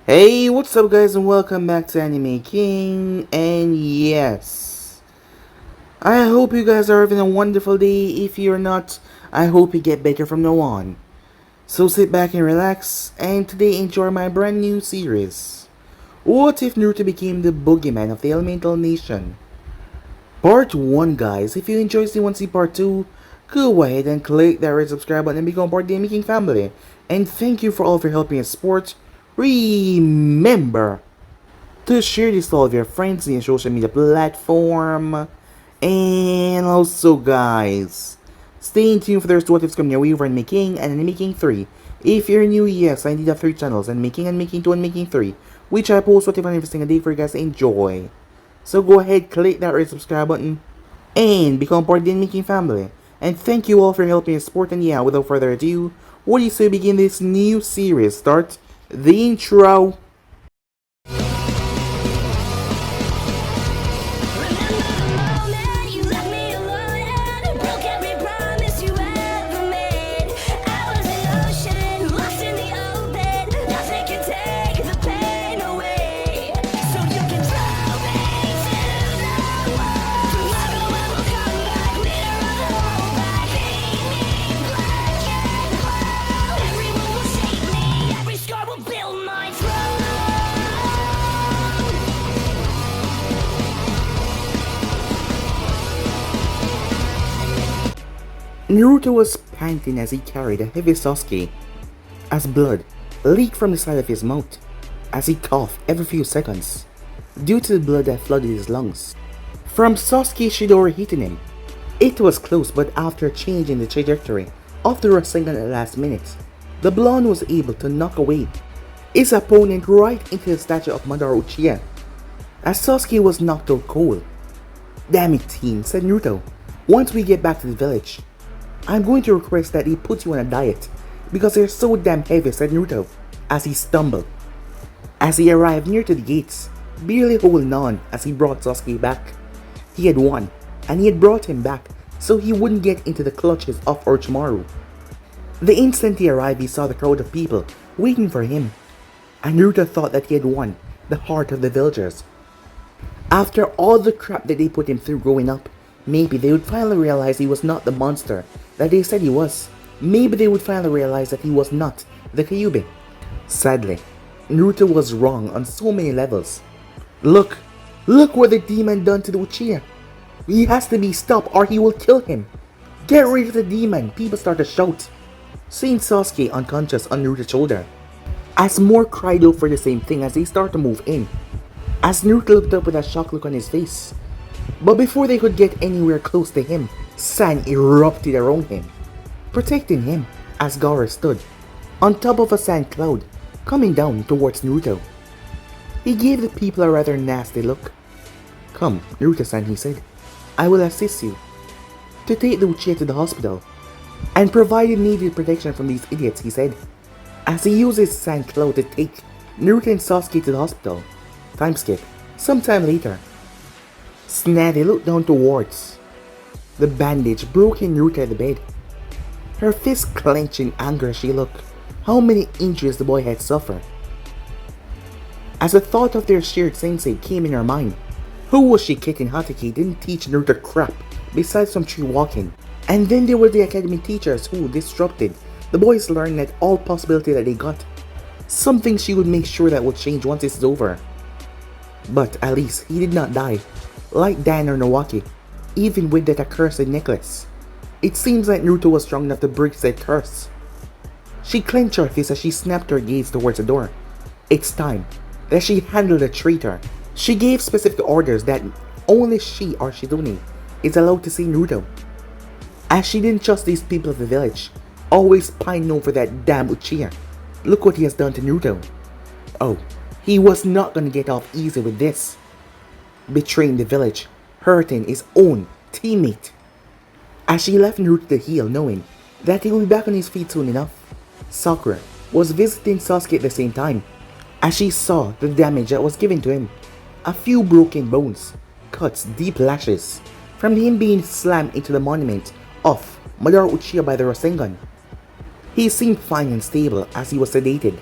Hey, what's up guys and welcome back to Anime King, and yes, I hope you guys are having a wonderful day. If you're not, I hope you get better from now on. So sit back and relax, and today enjoy my brand new series. What if Naruto became the Boogeyman of the Elemental Nation? Part 1 guys, if you enjoyed and want to see part 2, go ahead and click that red subscribe button and become part of the Anime King family. And thank you for all of your help and support. Remember to share this to all of your friends in your social media platform. And also, guys, stay tuned for the rest of what is coming your way over in Making and Making 3. If you're new, yes, I did have 3 channels, and Making 2 and Making 3, which I post what if every single day for you guys to enjoy. So go ahead, click that red subscribe button, and become part of the Making family. And thank you all for helping and support, and yeah, without further ado, what do you say we begin this new series? Start the intro. Naruto was panting as he carried a heavy Sasuke, as blood leaked from the side of his mouth, as he coughed every few seconds, due to the blood that flooded his lungs. From Sasuke Shidori hitting him, it was close, but after changing the trajectory of the Rasengan at the last minute, the blonde was able to knock away his opponent right into the statue of Madara Uchiha, as Sasuke was knocked out cold. "Damn it, team," said Naruto. "Once we get back to the village, I'm going to request that he put you on a diet because they're so damn heavy," said Naruto as he stumbled. As he arrived near to the gates, barely holding on as he brought Sasuke back. He had won, and he had brought him back so he wouldn't get into the clutches of Orochimaru. The instant he arrived, he saw the crowd of people waiting for him, and Naruto thought that he had won the heart of the villagers. After all the crap that they put him through growing up, maybe they would finally realize he was not the monster that they said he was. Maybe they would finally realize that he was not the Kyuubi. Sadly, Naruto was wrong on so many levels. Look what the demon done to the Uchiha. He has to be stopped or he will kill him. Get rid of the demon, people start to shout, seeing Sasuke unconscious on Naruto's shoulder. As more cried out for the same thing as they start to move in. As Naruto looked up with a shocked look on his face. But before they could get anywhere close to him, sand erupted around him, protecting him as Gaara stood on top of a sand cloud coming down towards Naruto. He gave the people a rather nasty look. "Come, Naruto-san," he said. "I will assist you to take the Uchiha to the hospital and provide needed protection from these idiots," he said, as he used his sand cloud to take Naruto and Sasuke to the hospital. Time skip. Sometime later, Snady looked down towards the bandage broken Naruto at the bed. Her fist clenched in anger as she looked how many injuries the boy had suffered. As the thought of their shared sensei came in her mind, who was she kidding? Hatake didn't teach Naruto crap besides some tree walking. And then there were the academy teachers who disrupted the boys learning at all possibility that they got. Something she would make sure that would change once it's over. But at least he did not die, like Dan or Nawaki, even with that accursed necklace. It seems like Naruto was strong enough to break that curse. She clenched her fist as she snapped her gaze towards the door. It's time that she handled the traitor. She gave specific orders that only she or Shidone is allowed to see Naruto. As she didn't trust these people of the village, always pining over that damn Uchiha. Look what he has done to Naruto. Oh, he was not gonna get off easy with this. Betraying the village, hurting his own teammate. As she left Naruto to heal, knowing that he would be back on his feet soon enough, Sakura was visiting Sasuke at the same time. As she saw the damage that was given to him, a few broken bones, cuts, deep lashes, from him being slammed into the monument of Madara Uchiha by the Rasengan. He seemed fine and stable as he was sedated.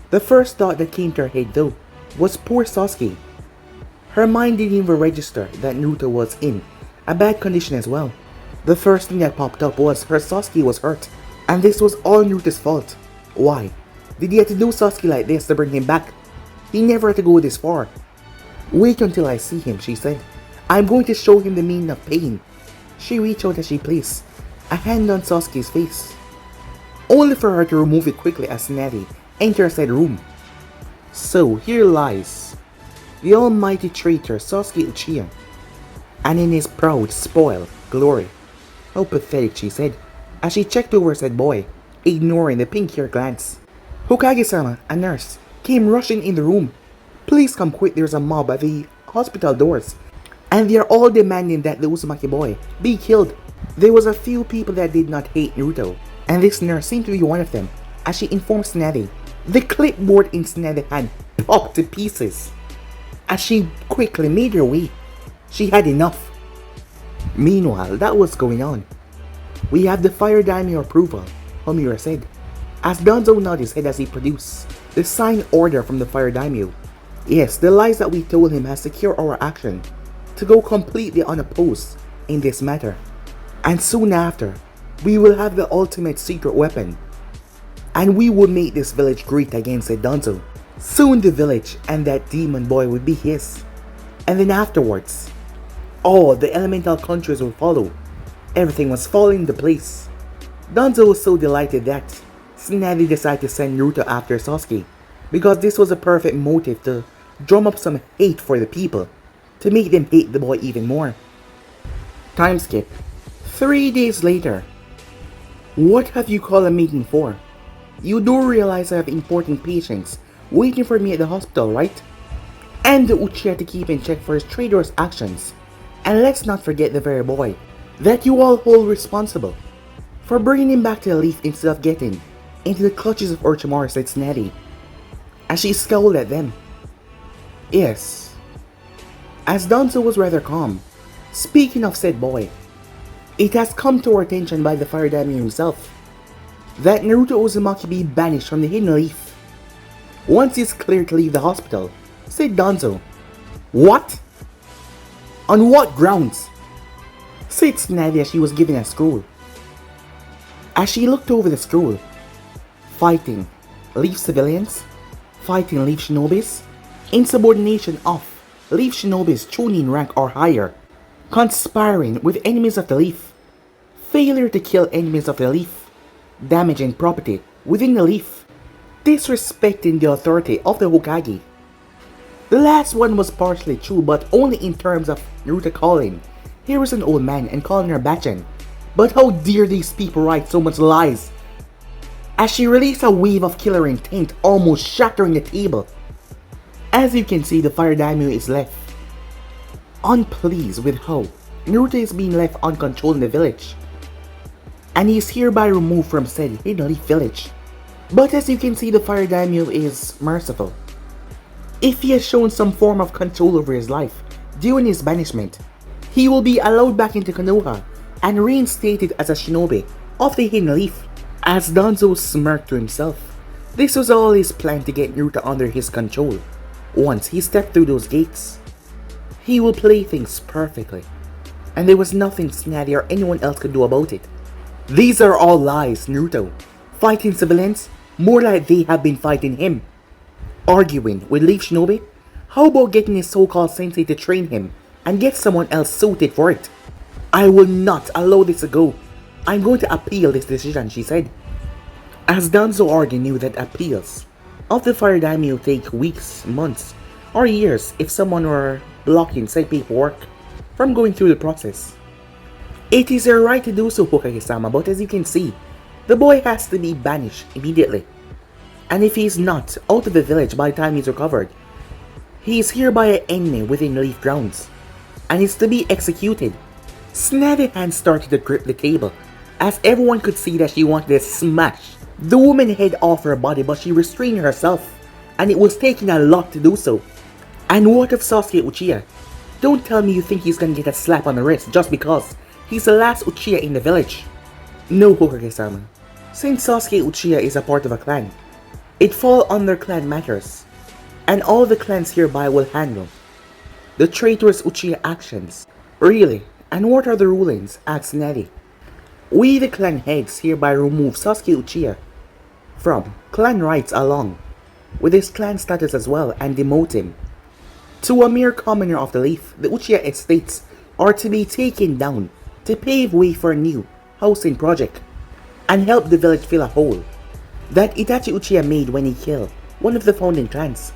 The first thought that came to her head though was poor Sasuke. Her mind didn't even register that Naruto was in a bad condition as well. The first thing that popped up was her Sasuke was hurt, and this was all Naruto's fault. Why? Did he have to do Sasuke like this to bring him back? He never had to go this far. Wait until I see him, she said. I'm going to show him the meaning of pain. She reached out as she placed a hand on Sasuke's face, only for her to remove it quickly as Natty entered said room. So here lies the almighty traitor Sasuke Uchiha, and in his proud, spoiled glory. How pathetic, she said, as she checked over said boy, ignoring the pink-haired glance. Hokage-sama, a nurse, came rushing in the room. Please come quick, there's a mob at the hospital doors, and they are all demanding that the Uzumaki boy be killed. There was a few people that did not hate Naruto, and this nurse seemed to be one of them, as she informed Tsunade. The clipboard in Tsunade's hand popped to pieces. As she quickly made her way, she had enough. Meanwhile, that was going on. We have the Fire Daimyo approval, Homura said, as Danzo nodded his head as he produced the signed order from the Fire Daimyo. Yes, the lies that we told him has secured our action to go completely unopposed in this matter. And soon after, we will have the ultimate secret weapon. And we will make this village great again, said Danzo. Soon the village and that demon boy would be his. And then afterwards, all the elemental countries will follow. Everything was falling into place. Danzo was so delighted that Tsunade decided to send Naruto after Sasuke, because this was a perfect motive to drum up some hate for the people, to make them hate the boy even more. Time skip. 3 days later. What have you called a meeting for? You do realize I have important patients waiting for me at the hospital, right? And the Uchiha to keep in check for his traitorous actions. And let's not forget the very boy that you all hold responsible for bringing him back to the leaf instead of getting into the clutches of Orochimaru, said Tsunade, as she scowled at them. Yes. As Danzo was rather calm. Speaking of said boy, it has come to our attention by the Fire Daimyo himself that Naruto Uzumaki be banished from the Hidden Leaf once he's cleared to leave the hospital, said Danzo. What? On what grounds? Said Tsunade as she was given a scroll. As she looked over the scroll, fighting Leaf civilians, fighting Leaf Shinobis, insubordination of Leaf Shinobis Chunin rank or higher, conspiring with enemies of the Leaf, failure to kill enemies of the Leaf, damaging property within the Leaf, disrespecting the authority of the Hokage. The last one was partially true, but only in terms of Naruto calling here was an old man and calling her Bachan. But how dare these people write so much lies? As she released a wave of killer intent, almost shattering the table. As you can see, the Fire Daimyo is left unpleased with how Naruto is being left uncontrolled in the village, and he is hereby removed from said Hidden Leaf village. But as you can see, the Fire Daimyo is merciful. If he has shown some form of control over his life during his banishment, he will be allowed back into Konoha and reinstated as a shinobi of the Hidden Leaf. As Danzo smirked to himself, this was all his plan to get Naruto under his control. Once he stepped through those gates, he will play things perfectly, and there was nothing Tsunade or anyone else could do about it. These are all lies, Naruto. Fighting civilians, more like they have been fighting him. Arguing with Leaf Shinobi, how about getting his so-called sensei to train him and get someone else suited for it? I will not allow this to go. I'm going to appeal this decision, she said. As Danzo already knew that appeals of the Fire Daimyo take weeks, months, or years if someone were blocking said paperwork from going through the process. It is their right to do so, Hokage-sama, but as you can see, the boy has to be banished immediately. And if he is not out of the village by the time he's recovered, he is hereby an enemy within the Leaf grounds, and is to be executed. Tsunade's hand started to grip the table, as everyone could see that she wanted to smash the woman's head off her body, but she restrained herself, and it was taking a lot to do so. And what of Sasuke Uchiha? Don't tell me you think he's gonna get a slap on the wrist just because he's the last Uchiha in the village. No, Hokage-sama. Since Sasuke Uchiha is a part of a clan, It fall under clan matters, and all the clans hereby will handle the traitorous Uchiha actions. Really? And what are the rulings? Asked Nettie. We the clan heads hereby remove Sasuke Uchiha from clan rights along with his clan status as well and demote him to a mere commoner of the leaf. The Uchiha estates are to be taken down to pave way for a new housing project and help the village fill a hole that Itachi Uchiha made when he killed one of the founding clans.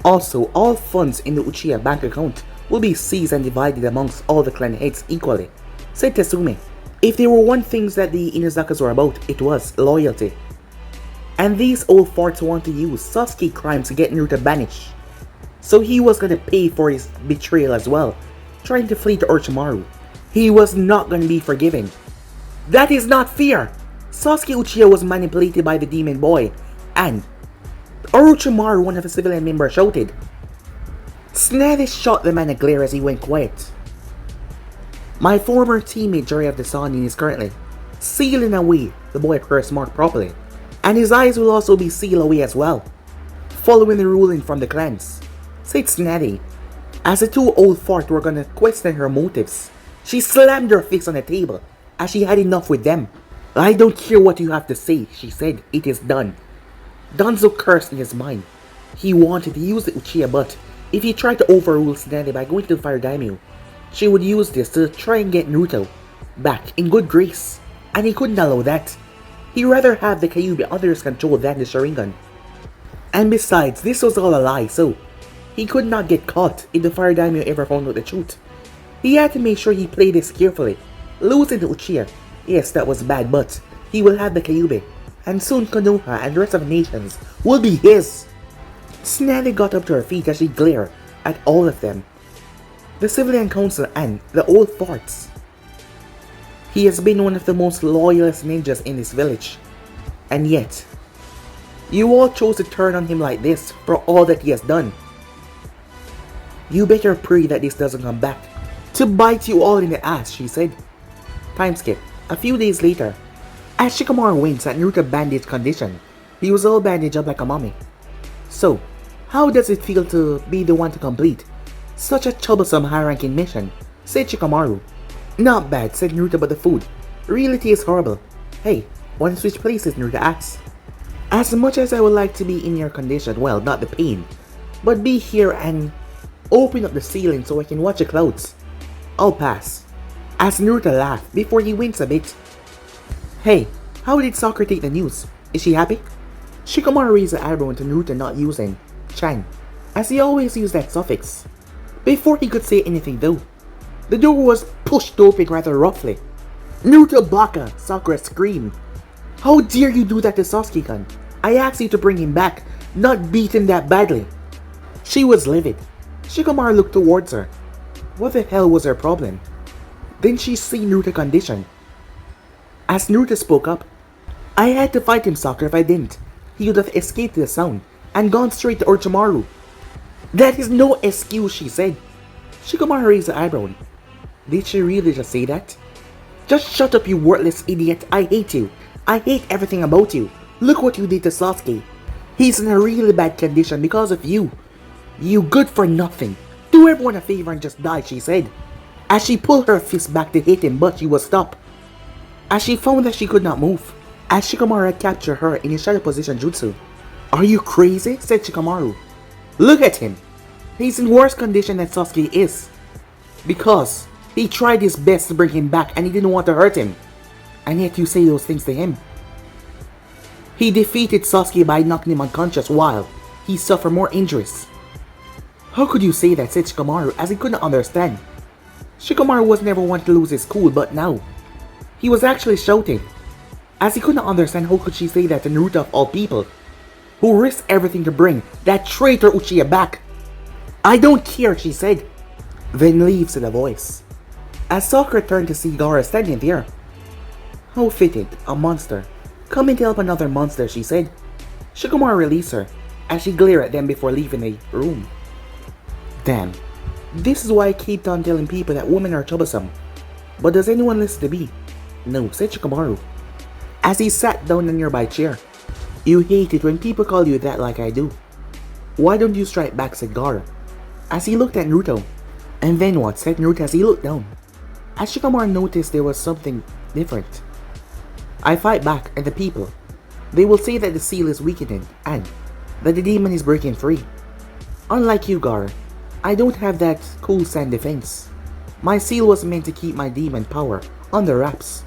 Also, all funds in the Uchiha bank account will be seized and divided amongst all the clan heads equally, said Tsume. If there were one thing that the Inuzukas were about, it was loyalty. And these old farts want to use Sasuke crimes to get Naruto banished. So he was gonna pay for his betrayal as well, trying to flee to Orochimaru. He was not gonna be forgiven. That is not fair! Sasuke Uchiha was manipulated by the demon boy, and Orochimaru, one of the civilian members, shouted. Snathy shot the man a glare as he went quiet. My former teammate Jiraiya of the Sannin is currently sealing away the boy curse mark properly, and his eyes will also be sealed away as well, following the ruling from the clans, said Snatty. As the two old farts were gonna question her motives, she slammed her fist on the table as she had enough with them. I don't care what you have to say, she said. It is done. Danzo cursed in his mind. He wanted to use the Uchiha, but if he tried to overrule Tsunade by going to the Fire Daimyo, she would use this to try and get Naruto back in good grace, and he couldn't allow that. He'd rather have the Kyuubi under his control than the Sharingan. And besides, this was all a lie, so he could not get caught if the Fire Daimyo ever found out the truth. He had to make sure he played this carefully. Losing the Uchiha, yes, that was bad, but he will have the Kyuubi, and soon Konoha and the rest of the nations will be his. Tsunade got up to her feet as she glared at all of them, the civilian council and the old farts. He has been one of the most loyalist ninjas in this village, and yet, you all chose to turn on him like this for all that he has done. You better pray that this doesn't come back to bite you all in the ass, she said. Time skip. A few days later, as Shikamaru winks at Naruto's bandaged condition, he was all bandaged up like a mummy. So, how does it feel to be the one to complete such a troublesome high-ranking mission? Said Shikamaru. Not bad, said Naruto, but the food really tastes horrible. Hey, wanna switch places? Naruto asked. As much as I would like to be in your condition, well, not the pain, but be here and open up the ceiling so I can watch the clouds, I'll pass. As Naruto laughed before he winks a bit. Hey, how did Sakura take the news? Is she happy? Shikamaru raised an eyebrow to Naruto not using Chan, as he always used that suffix. Before he could say anything though, the door was pushed open rather roughly. Naruto Baka! Sakura screamed. How dare you do that to Sasuke-kun? I asked you to bring him back, not beat him that badly. She was livid. Shikamaru looked towards her. What the hell was her problem? Then she see Naruto's condition. As Naruto spoke up, I had to fight him, Sakura. If I didn't, he would have escaped the sound and gone straight to Orochimaru. That is no excuse, she said. Shikamaru raised an eyebrow. Did she really just say that? Just shut up, you worthless idiot. I hate you. I hate everything about you. Look what you did to Sasuke. He's in a really bad condition because of you. You good for nothing. Do everyone a favor and just die, she said. As she pulled her fist back to hit him, but she was stopped. As she found that she could not move, as Shikamaru had captured her in his shadow position jutsu. Are you crazy? Said Shikamaru. Look at him. He's in worse condition than Sasuke is. Because he tried his best to bring him back and he didn't want to hurt him. And yet you say those things to him. He defeated Sasuke by knocking him unconscious while he suffered more injuries. How could you say that? Said Shikamaru as he couldn't understand. Shikamaru was never one to lose his cool, but now he was actually shouting. As he couldn't understand how could she say that to Naruto of all people, who risked everything to bring that traitor Uchiha back. I don't care, she said. Then leave, said a voice. As Sakura turned to see Gaara standing there. How fitting, a monster. Coming to help another monster, she said. Shikamaru released her as she glared at them before leaving the room. Damn. This is why I keep on telling people that women are troublesome. But does anyone listen to me? No, said Shikamaru, as he sat down in a nearby chair. You hate it when people call you that like I do. Why don't you strike back, said Gaara, as he looked at Naruto. And then what, said Naruto as he looked down. As Shikamaru noticed there was something different. I fight back, and the people, they will say that the seal is weakening, and that the demon is breaking free. Unlike you, Gaara, I don't have that cool sand defense. My seal was meant to keep my demon power under wraps.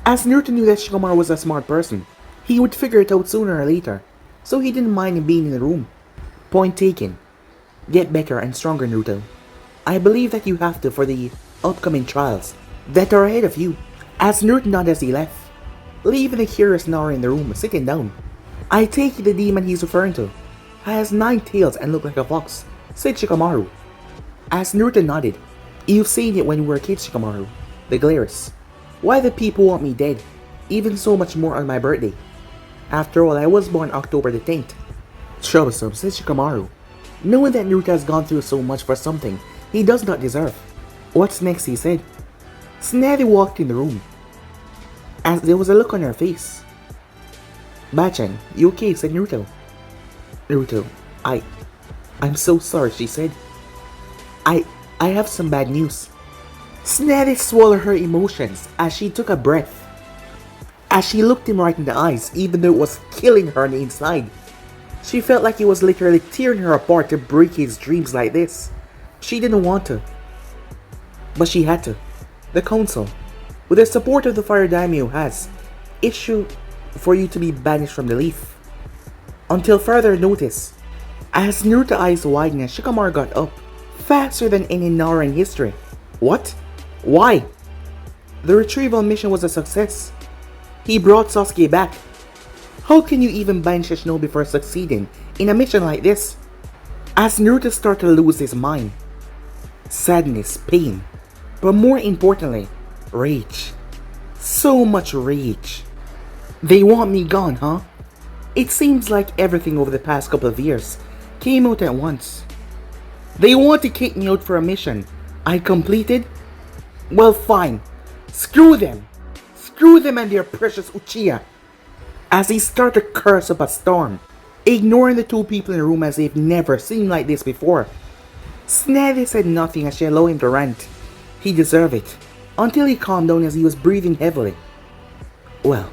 As Naruto knew that Shikamaru was a smart person, he would figure it out sooner or later, so he didn't mind him being in the room. Point taken. Get better and stronger, Naruto. I believe that you have to for the upcoming trials that are ahead of you. As Naruto nodded as he left, leaving the curious Nara in the room sitting down. I take it the demon he's referring to has 9 tails and look like a fox, said Shikamaru. As Naruto nodded, you've seen it when we were kids, Shikamaru. The glares. Why the people want me dead, even so much more on my birthday. After all, I was born October the 10th. Troublesome, said Shikamaru, knowing that Naruto has gone through so much for something he does not deserve. What's next, he said. Tsunade walked in the room, as there was a look on her face. Bachan, you okay, said Naruto. Naruto, I'm so sorry, she said. I have some bad news. Tsunade swallowed her emotions as she took a breath. As she looked him right in the eyes, even though it was killing her on the inside. She felt like he was literally tearing her apart to break his dreams like this. She didn't want to, but she had to. The council, with the support of the Fire Daimyo, has issued for you to be banished from the leaf until further notice. As Naruto's eyes widened as Shikamaru got up, faster than any Nara in history. What? Why? The retrieval mission was a success. He brought Sasuke back. How can you even banish a shinobi for succeeding in a mission like this? As Naruto started to lose his mind, sadness, pain, but more importantly, rage. So much rage. They want me gone, huh? It seems like everything over the past couple of years came out at once. They want to kick me out for a mission I completed? Well, fine. Screw them. Screw them and their precious Uchiha. As he started to curse up a storm, ignoring the 2 people in the room as they've never seen like this before. Tsunade said nothing as she allowed him to rant. He deserved it, until he calmed down as he was breathing heavily. Well,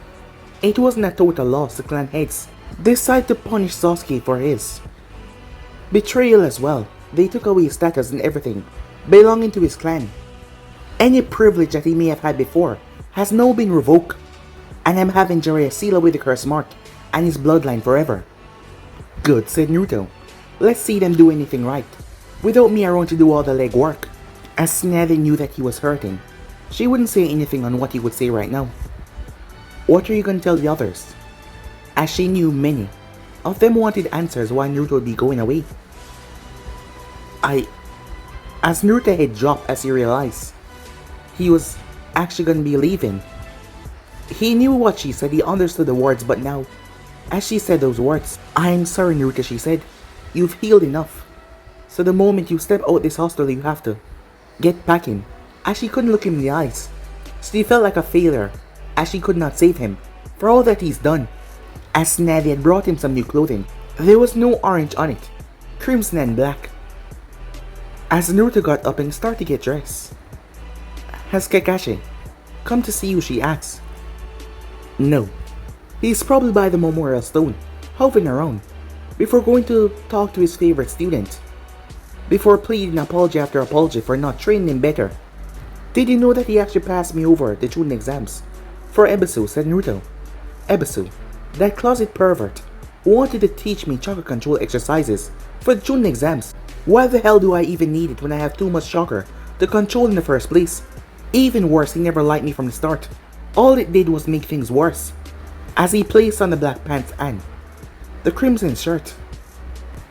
it wasn't a total loss. The clan heads decided to punish Sasuke for his betrayal as well. They took away his status and everything belonging to his clan. Any privilege that he may have had before has now been revoked, and I'm having Jiraiya seal away the curse mark and his bloodline forever. Good, said Naruto. Let's see them do anything right, without me around to do all the legwork. As Tsunade knew that he was hurting, she wouldn't say anything on what he would say right now. What are you going to tell the others? As she knew many of them wanted answers why Naruto would be going away. As Naruto had dropped as he realized he was actually going to be leaving. He knew what she said, he understood the words, but now, as she said those words, I'm sorry Naruto, she said. You've healed enough. So the moment you step out this hostel, you have to get packing. As she couldn't look him in the eyes, she felt like a failure, as she could not save him for all that he's done. As Tsunade had brought him some new clothing, there was no orange on it, crimson and black. As Naruto got up and started to get dressed, has Kakashi come to see you, she asked. No. He's probably by the memorial stone, hovering around, before going to talk to his favorite student, before pleading apology after apology for not training him better. Did you know that he actually passed me over the Chunin exams for Ebisu, said Naruto. Ebisu, that closet pervert, wanted to teach me chakra control exercises for the Chunin exams. Why the hell do I even need it when I have too much chakra to control in the first place? Even worse, he never liked me from the start. All it did was make things worse. As he placed on the black pants and the crimson shirt,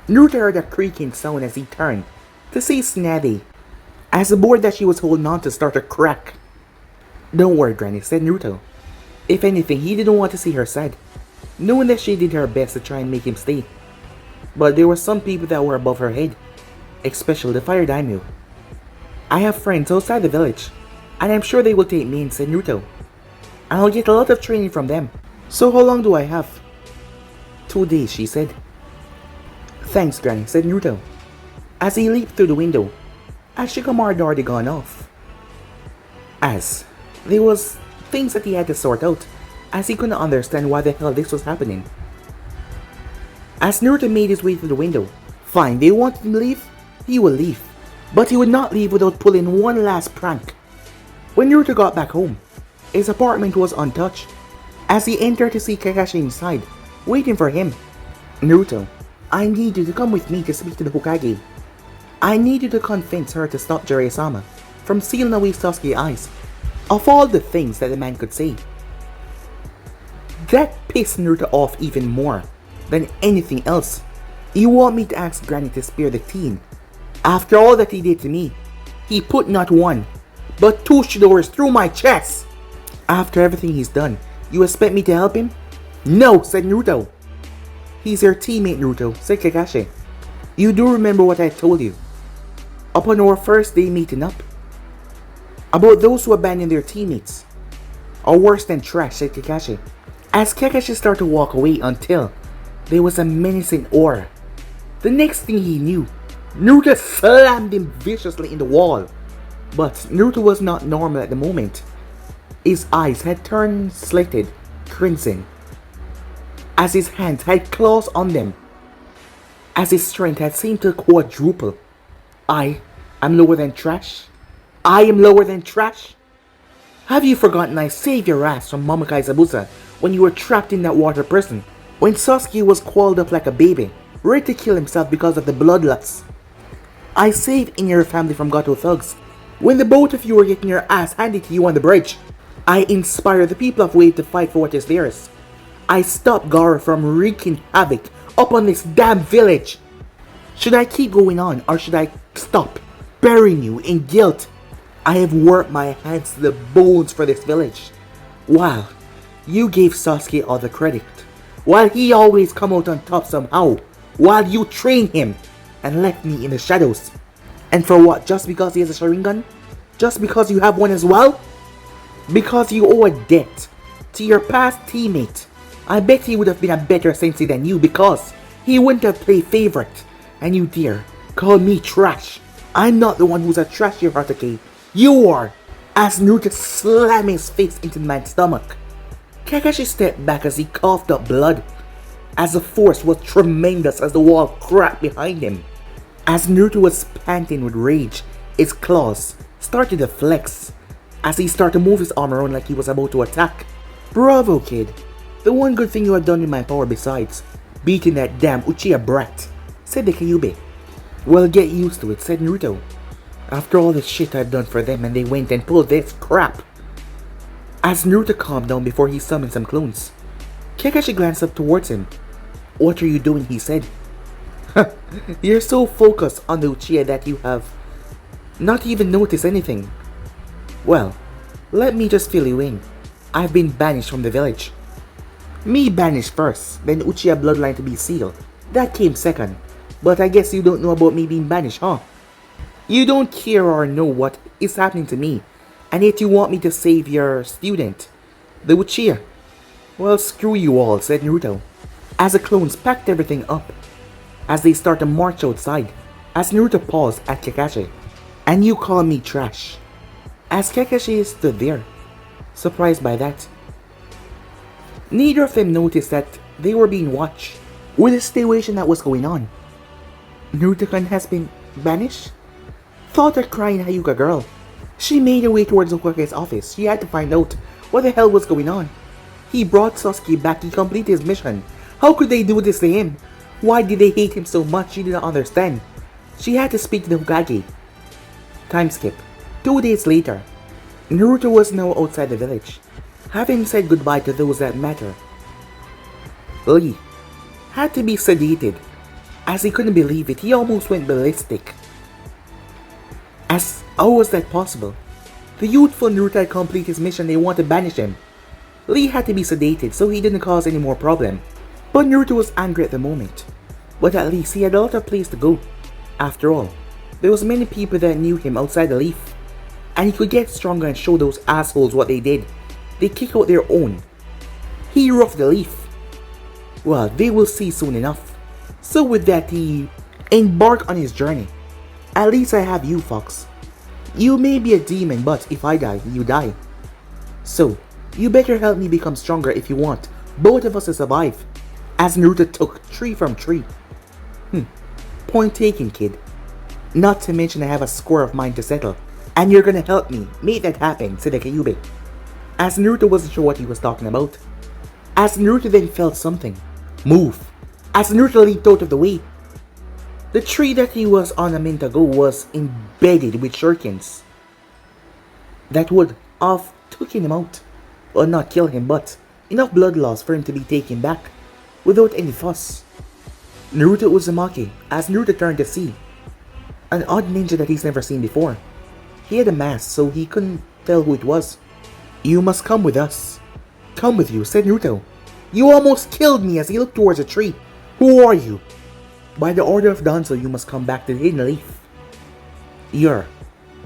Naruto heard a creaking sound as he turned to see Tsunade, as the board that she was holding on to started to crack. Don't worry, Granny, said Naruto. If anything, he didn't want to see her sad, knowing that she did her best to try and make him stay. But there were some people that were above her head, especially the Fire Daimyo. I have friends outside the village, and I'm sure they will take me in, said Naruto. And I'll get a lot of training from them. So how long do I have? 2 days, she said. Thanks, Granny, said Naruto, as he leaped through the window, as Shikamaru had already gone off. As there was things that he had to sort out, as he couldn't understand why the hell this was happening. As Naruto made his way through the window, fine, they wanted him to leave, he would leave, but he would not leave without pulling one last prank. When Naruto got back home, his apartment was untouched, as he entered to see Kakashi inside, waiting for him. Naruto, I need you to come with me to speak to the Hokage. I need you to convince her to stop Jiraiya-sama from sealing away Sasuke's eyes. Of all the things that the man could say, that pissed Naruto off even more than anything else. You want me to ask Granny to spare the teen? After all that he did to me, he put not one, but 2 Shidoras through my chest. After everything he's done, you expect me to help him? No, said Naruto. He's your teammate, Naruto, said Kakashi. You do remember what I told you upon our first day meeting up? About those who abandon their teammates, or worse than trash, said Kakashi, as Kakashi started to walk away until there was a menacing aura. The next thing he knew, Naruto slammed him viciously in the wall. But Naruto was not normal at the moment. His eyes had turned slitted crimson, as his hands had claws on them, as his strength had seemed to quadruple. I am lower than trash? I am lower than trash? Have you forgotten I saved your ass from Momokai Zabuza when you were trapped in that water prison? When Sasuke was coiled up like a baby, ready to kill himself because of the bloodlust? I saved in your family from Gato thugs when the both of you were getting your ass handed to you on the bridge. I inspired the people of Wave to fight for what is theirs. I stopped Gaara from wreaking havoc upon this damn village. Should I keep going on, or should I stop burying you in guilt? I have worked my hands to the bones for this village, while you gave Sasuke all the credit, while he always come out on top somehow, while you train him and left me in the shadows. And for what? Just because he has a Sharingan? Just because you have one as well? Because you owe a debt to your past teammate. I bet he would have been a better sensei than you, because he wouldn't have played favorite. And you dare call me trash? I'm not the one who's a trashy Hatake. You are! As Naruto slammed his face into the man's stomach, Kakashi stepped back as he coughed up blood, as the force was tremendous as the wall cracked behind him. As Naruto was panting with rage, his claws started to flex, as he started to move his arm around like he was about to attack. Bravo, kid. The one good thing you have done in my power besides beating that damn Uchiha brat, said the Kyuubi. Well, get used to it, said Naruto. After all the shit I've done for them and they went and pulled this crap. As Naruto calmed down before he summoned some clones, Kakashi glanced up towards him. What are you doing? He said. You're so focused on the Uchiha that you have not even noticed anything. Well, let me just fill you in. I've been banished from the village. Me banished first, then Uchiha bloodline to be sealed. That came second. But I guess you don't know about me being banished, huh? You don't care or know what is happening to me, and yet you want me to save your student, the Uchiha. Well, screw you all, said Naruto, as the clones packed everything up, as they start to march outside, as Naruto paused at Kakashi. And you call me trash? As Kakashi stood there, surprised by that. Neither of them noticed that they were being watched, with the situation that was going on. Naruto-kun has been banished? Thought that crying Hyuga girl. She made her way towards Hokage's office. She had to find out what the hell was going on. He brought Sasuke back to complete his mission. How could they do this to him? Why did they hate him so much? She did not understand. She had to speak to the Hokage. Time skip. 2 days later, Naruto was now outside the village, having said goodbye to those that matter. Lee had to be sedated, as he couldn't believe it. He almost went ballistic. As how was that possible? The youthful Naruto had completed his mission. They wanted to banish him. Lee had to be sedated so he didn't cause any more problem. But Naruto was angry at the moment. But at least he had a lot of place to go. After all, there was many people that knew him outside the Leaf. And he could get stronger and show those assholes what they did. They kick out their own. Hero of the Leaf. Well, they will see soon enough. So with that, he embarked on his journey. At least I have you, Fox. You may be a demon, but if I die, you die. So, you better help me become stronger if you want both of us to survive. As Naruto took tree from tree. Point taken, kid. Not to mention I have a score of mine to settle. And you're gonna help me make that happen, said the Kyuubi. As Naruto wasn't sure what he was talking about. As Naruto then felt something move. As Naruto leaped out of the way. The tree that he was on a minute ago was embedded with shurikens that would have taken him out. Well, not kill him, but enough blood loss for him to be taken back without any fuss. Naruto Uzumaki, as Naruto turned to see an odd ninja that he's never seen before. He had a mask, so he couldn't tell who it was. You must come with us. Come with you, said Naruto. You almost killed me, as he looked towards a tree. Who are you? By the order of Danzo, you must come back to the Hidden Leaf. You're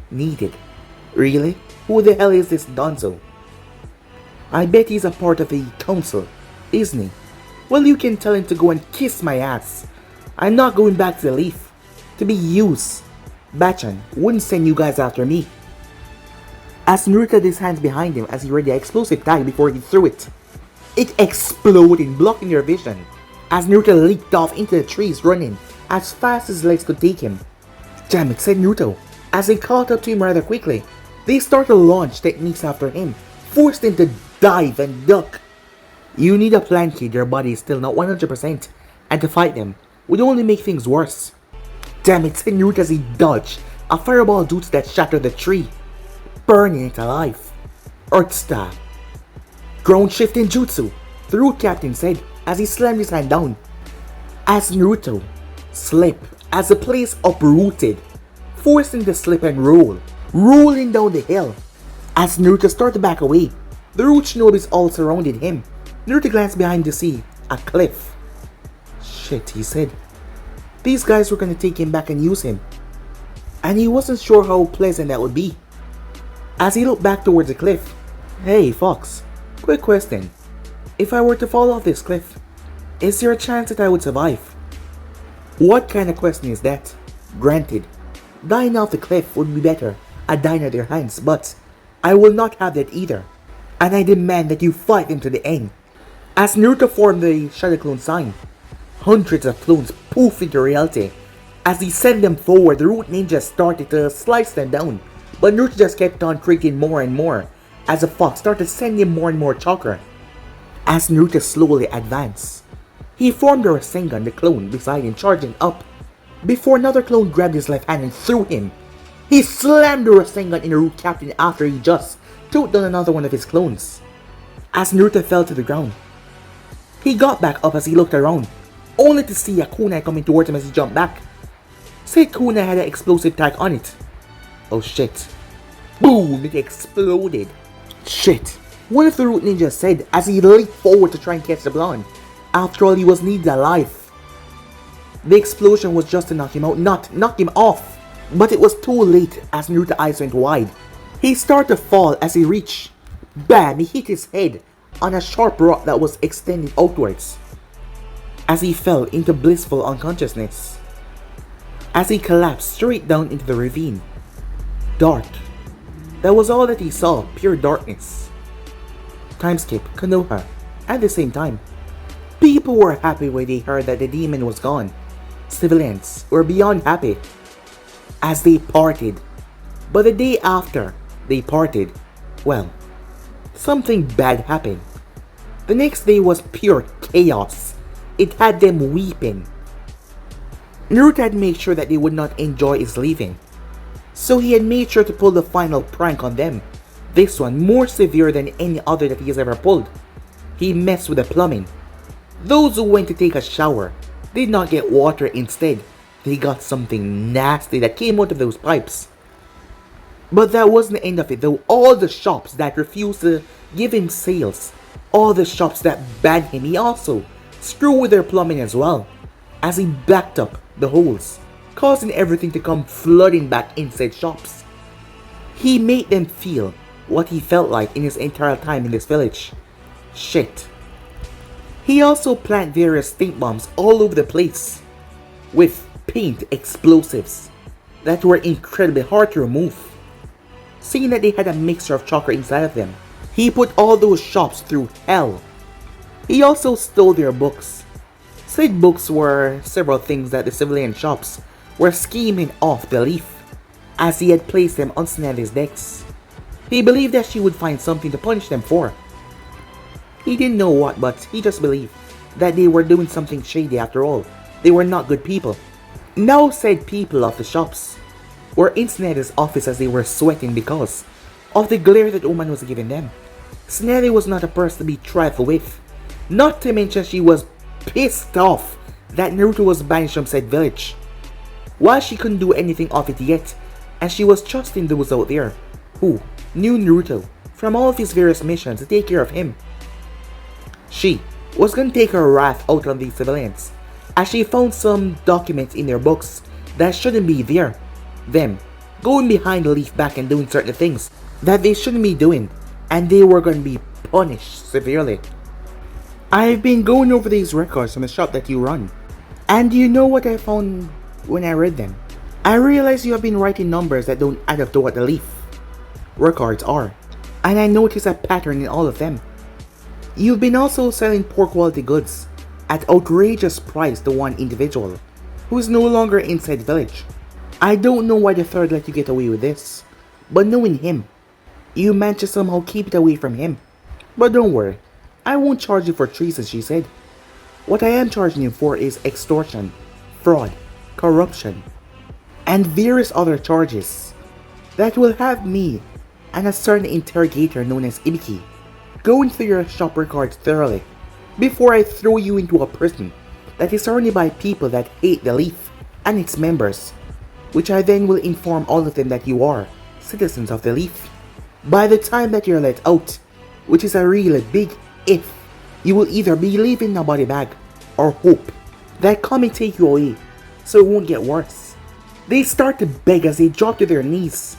needed. Really? Who the hell is this Danzo? I bet he's a part of the council, isn't he? Well, you can tell him to go and kiss my ass. I'm not going back to the Leaf to be used. Bachan wouldn't send you guys after me. As Naruto had his hands behind him as he read the explosive tag before he threw it. It exploded, blocking their vision. As Naruto leaped off into the trees, running as fast as his legs could take him. Damn it, said Naruto. As they caught up to him rather quickly, they started to launch techniques after him, forced him to dive and duck. You need a plan, kid. Your body is still not 100%, and to fight them would only make things worse. Damn it, said Naruto as he dodged a fireball due to that shattered the tree, burning it alive. Earth stab. Ground shifting jutsu, the root captain said as he slammed his hand down. As Naruto slipped, as the place uprooted, forcing the slip and roll, rolling down the hill. As Naruto started to back away, the root shinobis all surrounded him. Naruto glanced behind to see a cliff. Shit, he said. These guys were gonna take him back and use him. And he wasn't sure how pleasant that would be. As he looked back towards the cliff. Hey, Fox. Quick question. If I were to fall off this cliff, is there a chance that I would survive? What kind of question is that? Granted, dying off the cliff would be better at dying at their hands, but I will not have that either. And I demand that you fight him to the end. As Naruto formed the Shadow Clone sign, hundreds of clones poof into reality. As he sent them forward, the root ninjas started to slice them down, but Naruto just kept on creating more and more as the fox started sending more and more chakra. As Naruto slowly advanced, he formed a Rasengan, the clone beside him, charging up, before another clone grabbed his left hand and threw him. He slammed the Rasengan in the root captain after he just took down another one of his clones. As Naruto fell to the ground, he got back up as he looked around, only to see a kunai coming towards him as he jumped back. Said kunai had an explosive tag on it. Oh shit. Boom! It exploded. Shit. One of the root ninjas said as he leaped forward to try and catch the blonde. After all, he was needed alive. The explosion was just to knock him out, not knock him off. But it was too late as Naruto's eyes went wide. He started to fall as he reached. Bam! He hit his head on a sharp rock that was extended outwards. As he fell into blissful unconsciousness. As he collapsed straight down into the ravine. Dark. That was all that he saw, pure darkness. Timeskip, Konoha. At the same time, people were happy when they heard that the demon was gone. Civilians were beyond happy as they parted. But the day after they parted, well, something bad happened. The next day was pure chaos. It had them weeping. Naruto had made sure that they would not enjoy his leaving. So he had made sure to pull the final prank on them. This one more severe than any other that he has ever pulled. He messed with the plumbing. Those who went to take a shower did not get water, instead they got something nasty that came out of those pipes. But that wasn't the end of it though. All the shops that refused to give him sales, all the shops that banned him, he also screwed with their plumbing as well, as he backed up the holes, causing everything to come flooding back inside shops. He made them feel what he felt like in his entire time in this village. Shit. He also planted various stink bombs all over the place with paint explosives that were incredibly hard to remove. Seeing that they had a mixture of chocolate inside of them, he put all those shops through hell. He also stole their books. Said books were several things that the civilian shops were scheming off belief, as he had placed them on Snavy's decks. He believed that she would find something to punish them for. He didn't know what, but he just believed that they were doing something shady after all. They were not good people. Now said people of the shops were in Snavy's office as they were sweating because of the glare that Oman was giving them. Snavy was not a person to be trifled with. Not to mention she was pissed off that Naruto was banished from said village. While she couldn't do anything of it yet, and she was trusting those out there who knew Naruto from all of his various missions to take care of him. She was going to take her wrath out on these civilians, as she found some documents in their books that shouldn't be there. Them going behind the leaf back and doing certain things that they shouldn't be doing, and they were going to be punished severely. I've been going over these records from the shop that you run, and you know what I found when I read them? I realized you have been writing numbers that don't add up to what the leaf records are, and I noticed a pattern in all of them. You've been also selling poor quality goods at outrageous price to one individual who is no longer inside the village. I don't know why the third let you get away with this, but knowing him, you managed to somehow keep it away from him. But don't worry, I won't charge you for treason, she said. What I am charging you for is extortion, fraud, corruption, and various other charges that will have me and a certain interrogator known as Ibiki going through your shop records thoroughly before I throw you into a prison that is surrounded by people that hate the Leaf and its members, which I then will inform all of them that you are citizens of the Leaf. By the time that you're let out, which is a really big if, you will either be leaving a body bag or hope that come and take you away so it won't get worse. They start to beg as they drop to their knees,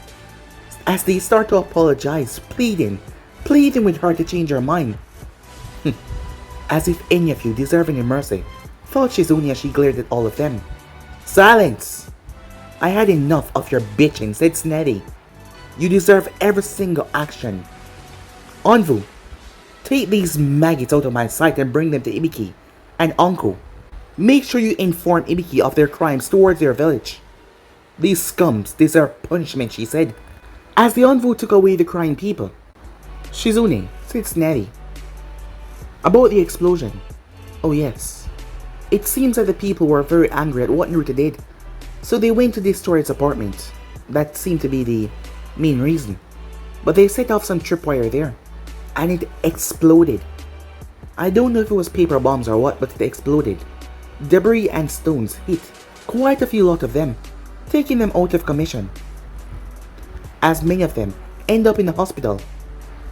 as they start to apologize, pleading with her to change her mind. As if any of you deserve any mercy, thought Shizune as she glared at all of them. Silence! I had enough of your bitching, said Sneddy. You deserve every single action. Anvu, take these maggots out of my sight and bring them to Ibiki and Anko. Make sure you inform Ibiki of their crimes towards their village. These scums deserve punishment, she said, as the Anvu took away the crying people. Shizune, said Sneddy. About the explosion. Oh yes. It seems that the people were very angry at what Naruto did, so they went to destroy his apartment. That seemed to be the main reason. But they set off some tripwire there, and it exploded. I don't know if it was paper bombs or what, but it exploded. Debris and stones hit quite a few lot of them, taking them out of commission, as many of them end up in the hospital.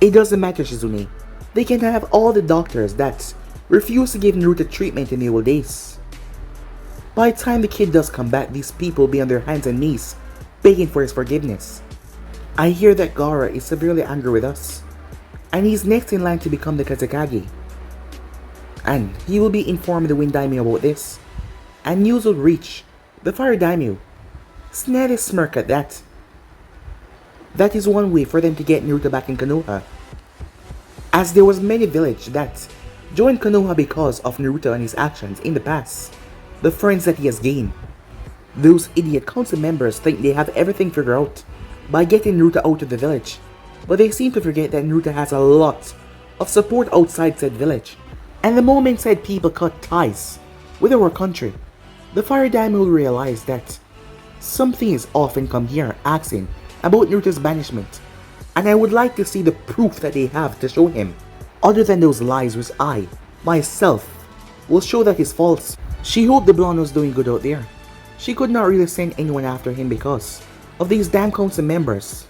It doesn't matter, Shizune. They can have all the doctors that refuse to give Naruto treatment in the old days. By the time the kid does come back, these people will be on their hands and knees, begging for his forgiveness. I hear that Gaara is severely angry with us, and he's next in line to become the Kazekage. And he will be informing the Wind Daimyo about this, and news will reach the Fire Daimyo. Sneddy smirk at that. That is one way for them to get Naruto back in Konoha, as there was many villages that joined Konoha because of Naruto and his actions in the past, the friends that he has gained. Those idiot council members think they have everything figured out by getting Naruto out of the village, but they seem to forget that Naruto has a lot of support outside said village, and the moment said people cut ties with our country, the Fire Daimyo will realize that something is off and come here asking about Naruto's banishment, and I would like to see the proof that they have to show him, other than those lies which I, myself, will show that is false. She hoped the blonde was doing good out there. She could not really send anyone after him because of these damn council members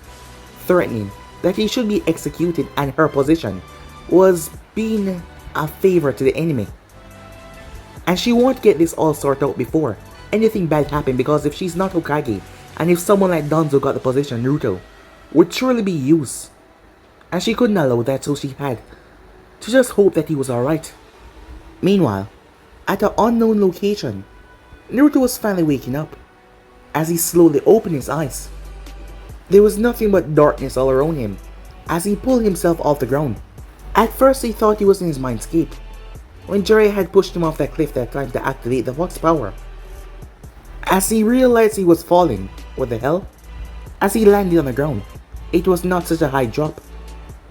threatening that he should be executed, and her position was being a favor to the enemy. And she won't get this all sorted out before anything bad happened, because if she's not Hokage, and if someone like Danzo got the position, Naruto would surely be used. And she couldn't allow that, so she had to just hope that he was alright. Meanwhile, at an unknown location, Naruto was finally waking up. As he slowly opened his eyes, there was nothing but darkness all around him as he pulled himself off the ground. At first he thought he was in his mindscape, when Jiraiya had pushed him off that cliff that time to activate the Fox power. As he realized he was falling, what the hell? As he landed on the ground, it was not such a high drop,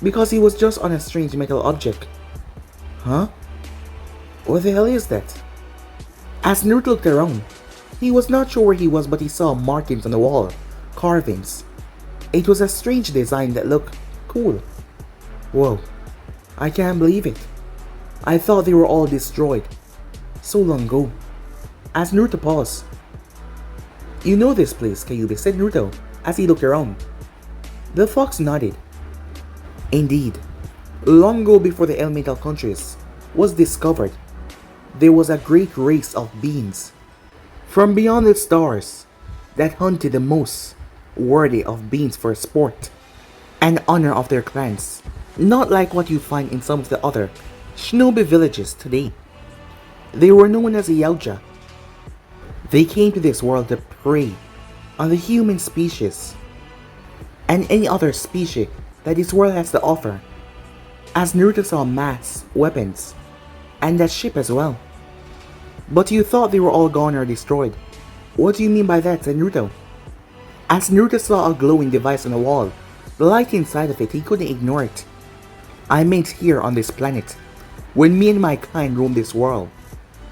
because he was just on a strange metal object. Huh? What the hell is that? As Naruto looked around, he was not sure where he was, but he saw markings on the wall, carvings. It was a strange design that looked cool. Whoa, I can't believe it. I thought they were all destroyed so long ago. As Naruto paused. You know this place, Kyuubi, said Naruto as he looked around. The fox nodded. Indeed, long ago before the elemental countries was discovered, there was a great race of beings from beyond the stars that hunted the most worthy of beings for sport and honor of their clans, not like what you find in some of the other shinobi villages today. They were known as the Yautja. They came to this world to prey on the human species and any other species that this world has to offer. As Naruto saw mass weapons and that ship as well. But you thought they were all gone or destroyed. What do you mean by that, said Naruto? As Naruto saw a glowing device on the wall, the light inside of it, he couldn't ignore it. I meant here on this planet, when me and my kind roamed this world,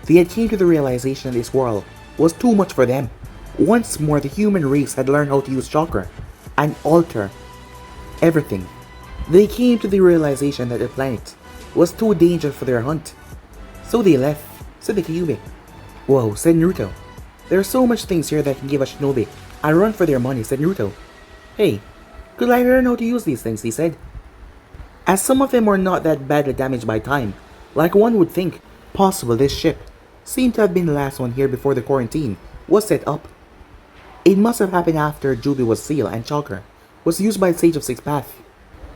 they had came to the realization that this world was too much for them. Once more, the human race had learned how to use chakra and alter everything. They came to the realization that the planet was too dangerous for their hunt. So they left, said the Kyuubi. Whoa, said Naruto. There are so much things here that can give a shinobi a run for their money, said Naruto. Hey, could I learn how to use these things, he said. As some of them were not that badly damaged by time, like one would think. Possible this ship seemed to have been the last one here before the quarantine was set up. It must have happened after Jubi was sealed and chakra was used by the Sage of Six Paths.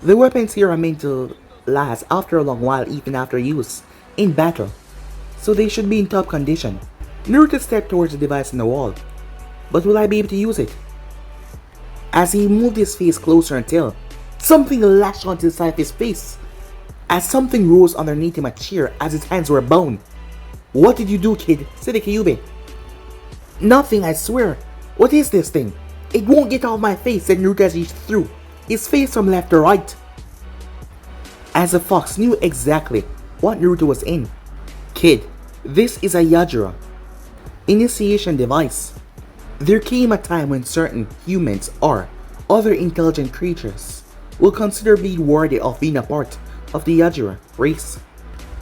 The weapons here are meant to last after a long while, even after use in battle, so they should be in top condition. Naruto stepped towards the device on the wall. But will I be able to use it? As he moved his face closer until something lashed onto the side of his face, as something rose underneath him a cheer as his hands were bound. What did you do, kid? Said the Kyuubi. Nothing, I swear. What is this thing? It won't get off my face, said Naruto as he threw his face from left to right. As the fox knew exactly what Naruto was in. Kid, this is a Yajira initiation device. There came a time when certain humans or other intelligent creatures will consider being worthy of being a part of the Yajira race.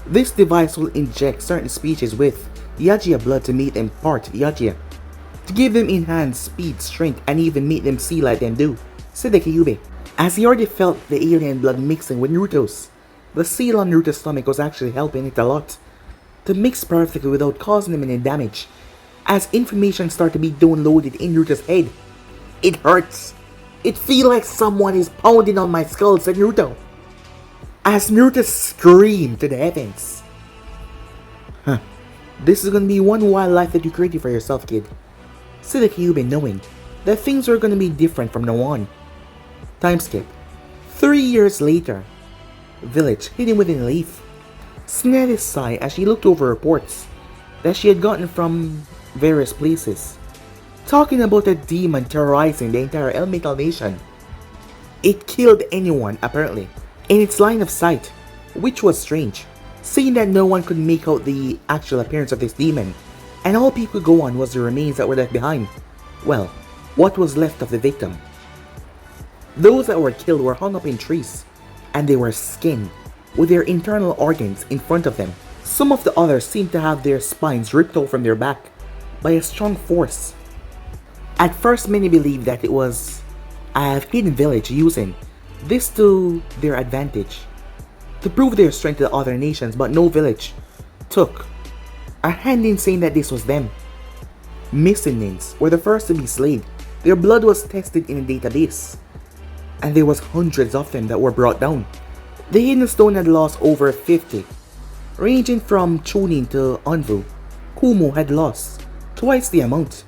This device will inject certain species with Yautja blood to make them part Yautja, to give them enhanced speed, strength, and even make them see like them do, said the Kyuubi. As he already felt the alien blood mixing with Naruto's, the seal on Naruto's stomach was actually helping it a lot to mix perfectly without causing him any damage. As information started to be downloaded in Naruto's head, it hurts. It feels like someone is pounding on my skull, said Naruto. As Naruto screamed to the heavens. This is gonna be one wild life that you created for yourself, kid, said the Kyuubi, knowing that things were gonna be different from now on. Time skip. 3 years later, village hidden within a leaf. Sned sighed as she looked over reports that she had gotten from various places, talking about a demon terrorizing the entire elemental nation. It killed anyone, apparently, in its line of sight, which was strange, seeing that no one could make out the actual appearance of this demon, and all people could go on was the remains that were left behind. Well, what was left of the victim. Those that were killed were hung up in trees, and they were skinned, with their internal organs in front of them. Some of the others seemed to have their spines ripped off from their back by a strong force. At first, many believed that it was a hidden village using this to their advantage, to prove their strength to the other nations, but no village took a hand in saying that this was them. Missing names were the first to be slain. Their blood was tested in a database, and there was hundreds of them that were brought down. The Hidden Stone had lost over 50 ranging from Chunin to Anvu. Kumo had lost twice the amount.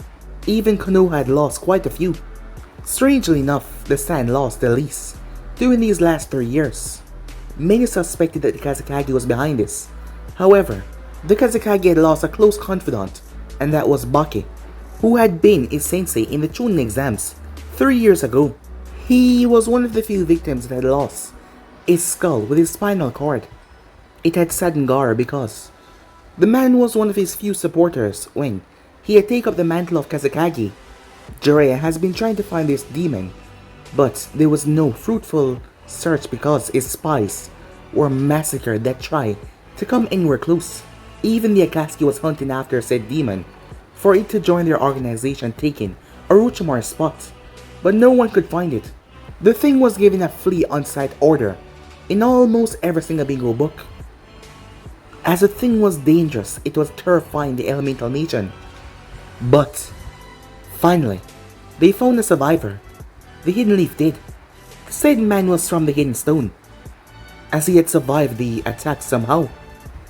Even Konoha had lost quite a few. Strangely enough, the Sand lost the least during these last 3 years. Many suspected that the Kazekage was behind this. However, the Kazekage had lost a close confidant, and that was Baki, who had been his sensei in the Chunin exams 3 years ago. He was one of the few victims that had lost his skull with his spinal cord. It had saddened Gaara because the man was one of his few supporters when he had taken up the mantle of Kazekage. Jiraiya has been trying to find this demon, but there was no fruitful search because his spies were massacred that tried to come anywhere close. Even the Akatsuki was hunting after said demon for it to join their organization, taking Orochimaru's spot, but no one could find it. The thing was given a flee on sight order in almost every single bingo book. As the thing was dangerous, it was terrifying the elemental nation. But finally, they found a survivor. The Hidden Leaf did. The said man was from the Hidden Stone, as he had survived the attack somehow.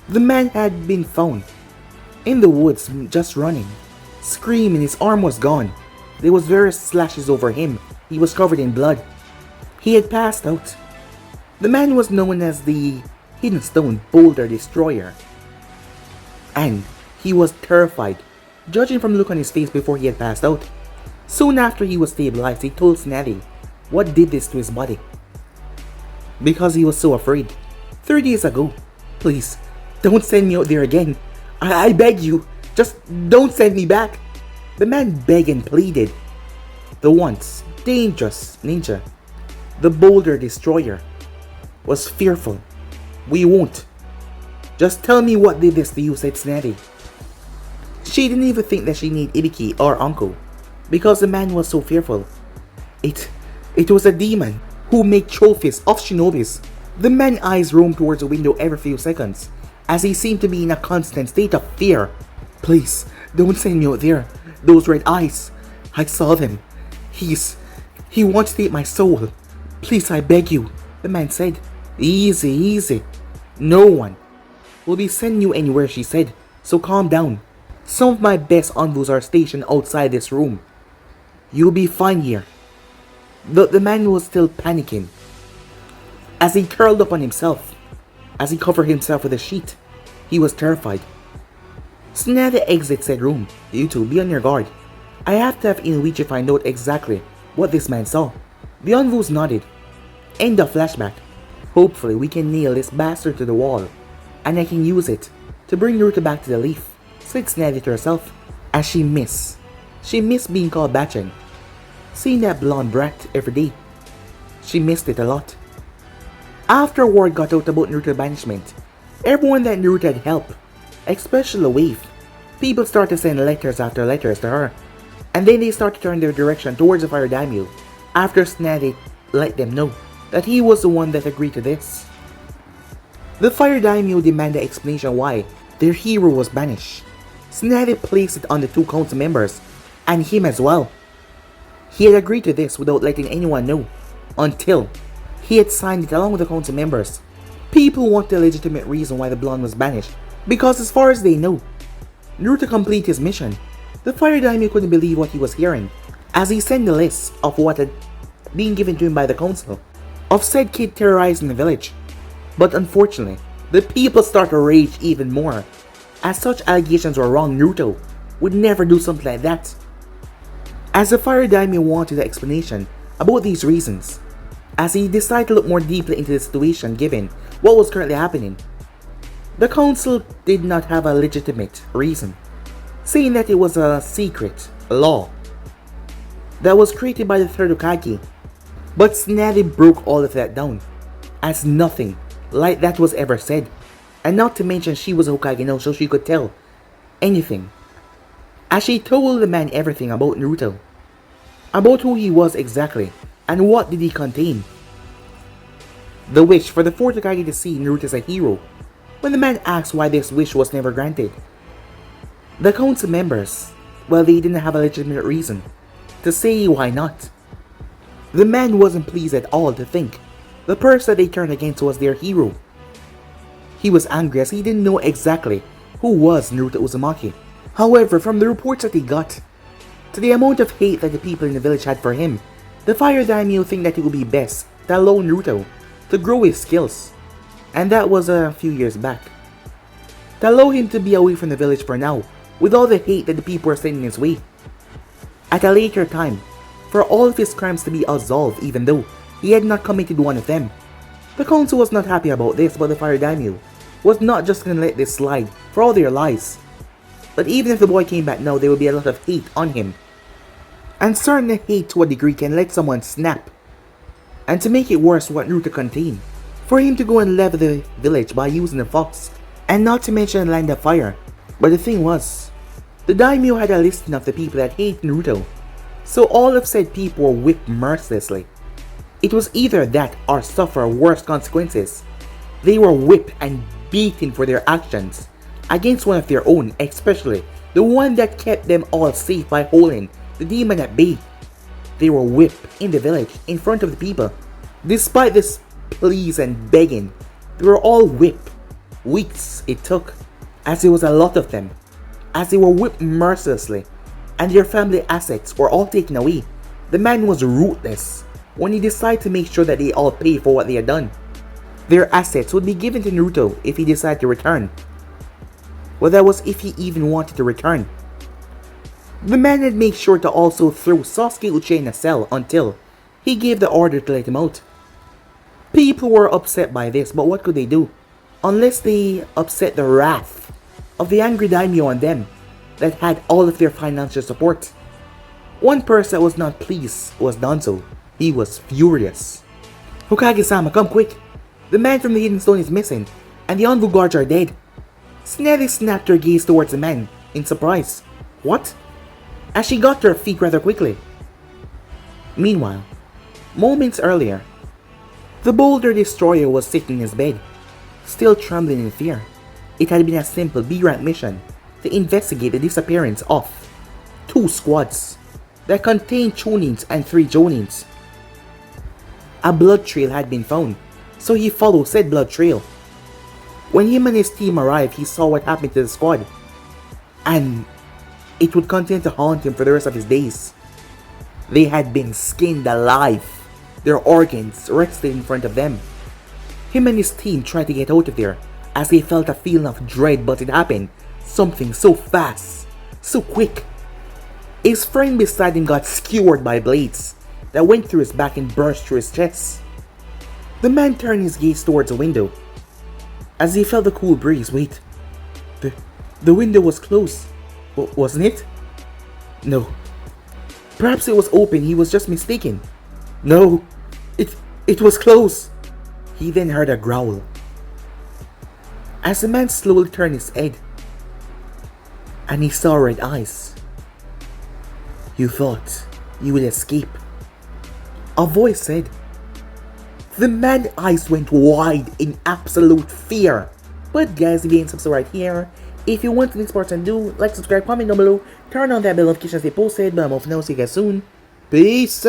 The man had been found in the woods, just running, screaming. His arm was gone. There was various slashes over him. He was covered in blood. He had passed out. The man was known as the Hidden Stone Boulder Destroyer, and he was terrified, judging from the look on his face before he had passed out. Soon after he was stabilized, he told Tsunade what did this to his body, because he was so afraid. 3 days ago. Please, don't send me out there again. I beg you, just don't send me back. The man begged and pleaded. The once dangerous ninja, the Boulder Destroyer, was fearful. We won't. Just tell me what did this to you, said Tsunade. She didn't even think that she needed Ibiki or Anko, because the man was so fearful. It was a demon who made trophies of shinobis. The man's eyes roamed towards the window every few seconds, as he seemed to be in a constant state of fear. Please, don't send me out there. Those red eyes, I saw them. He wants to eat my soul. Please, I beg you, the man said. Easy, easy. No one will be sending you anywhere, she said, so calm down. Some of my best envoys are stationed outside this room. You'll be fine here. The man was still panicking as he curled up on himself, as he covered himself with a sheet. He was terrified. Tsunade exits said room. You two, be on your guard. I have to have Inuichi to find out exactly what this man saw. The envoys nodded. End of flashback. Hopefully we can nail this bastard to the wall, and I can use it to bring Naruto back to the leaf, said Tsunade to herself, as she missed being called Bachan. Seeing that blonde brat every day, she missed it a lot. After word got out about Naruto banishment, everyone that Naruto had helped, especially the wave, people started to send letters after letters to her, and then they started to turn their direction towards the Fire Daimyo after Tsunade let them know that he was the one that agreed to this. The Fire Daimyo demanded explanation why their hero was banished. Tsunade placed it on the 2 council members, and him as well. He had agreed to this without letting anyone know, until he had signed it along with the council members. People want a legitimate reason why the blonde was banished, because as far as they know, Naruto completed his mission. The Fire Daimyo couldn't believe what he was hearing, as he sent the list of what had been given to him by the council, of said kid terrorizing the village. But unfortunately, the people started to rage even more, as such allegations were wrong. Naruto would never do something like that. As the Fire Daimyo wanted an explanation about these reasons, as he decided to look more deeply into the situation given what was currently happening, the council did not have a legitimate reason, saying that it was a secret law that was created by the third Hokage. But Tsunade broke all of that down, as nothing like that was ever said, and not to mention she was a Hokage now, so she could tell anything, as she told the man everything about Naruto, about who he was exactly, and what did he contain. The wish for the 4th Hokage to see Naruto as a hero. When the man asked why this wish was never granted, the council members, well, they didn't have a legitimate reason to say why not. The man wasn't pleased at all to think the person they turned against was their hero. He was angry as he didn't know exactly who was Naruto Uzumaki. However, from the reports that he got, to the amount of hate that the people in the village had for him, the Fire Daimyo think that it would be best to allow Naruto to grow his skills. And that was a few years back. To allow him to be away from the village for now, with all the hate that the people were sending his way. At a later time, for all of his crimes to be absolved even though he had not committed one of them. The council was not happy about this, but the Fire Daimyo was not just gonna let this slide for all their lies. But even if the boy came back now, there would be a lot of hate on him. And certain hate to a degree can let someone snap. And to make it worse, what Naruto contained, for him to go and level the village by using the fox, and not to mention land of fire. But the thing was, the daimyo had a listing of the people that hate Naruto, so all of said people were whipped mercilessly. It was either that or suffer worse consequences. They were whipped and beaten for their actions against one of their own, especially the one that kept them all safe by holding the demon at bay. They were whipped in the village in front of the people. Despite this pleas and begging, they were all whipped. Weeks it took, as there was a lot of them, as they were whipped mercilessly, and their family assets were all taken away. The man was ruthless when he decided to make sure that they all paid for what they had done. Their assets would be given to Naruto if he decided to return. Well, that was if he even wanted to return. The man had made sure to also throw Sasuke Uchiha in a cell until he gave the order to let him out. People were upset by this, but what could they do? Unless they upset the wrath of the angry daimyo on them that had all of their financial support. One person that was not pleased was Danzo. He was furious. Hokage-sama, come quick! The man from the hidden stone is missing, and the Anbu guards are dead. Tsunade snapped her gaze towards the man in surprise. What? As she got to her feet rather quickly. Meanwhile, moments earlier, the Boulder Destroyer was sitting in his bed, still trembling in fear. It had been a simple B-rank mission to investigate the disappearance of 2 squads that contained Chunins and 3 Jonins. A blood trail had been found, so he followed said blood trail. When him and his team arrived, he saw what happened to the squad, and it would continue to haunt him for the rest of his days. They had been skinned alive, their organs rested in front of them. Him and his team tried to get out of there as they felt a feeling of dread, but it happened. Something so fast, so quick. His friend beside him got skewered by blades that went through his back and burst through his chest. The man turned his gaze towards a window as he felt the cool breeze. Wait, the window was closed, wasn't it? No. Perhaps it was open, he was just mistaken. No, it was closed. He then heard a growl. As the man slowly turned his head, and he saw red eyes. You thought you would escape. A voice said. The man's eyes went wide in absolute fear. But guys, if you ain't subscribed right here, if you want to this part and do, like, subscribe, comment down below, turn on that bell notification as they posted, but I'm off now, see you guys soon. Peace!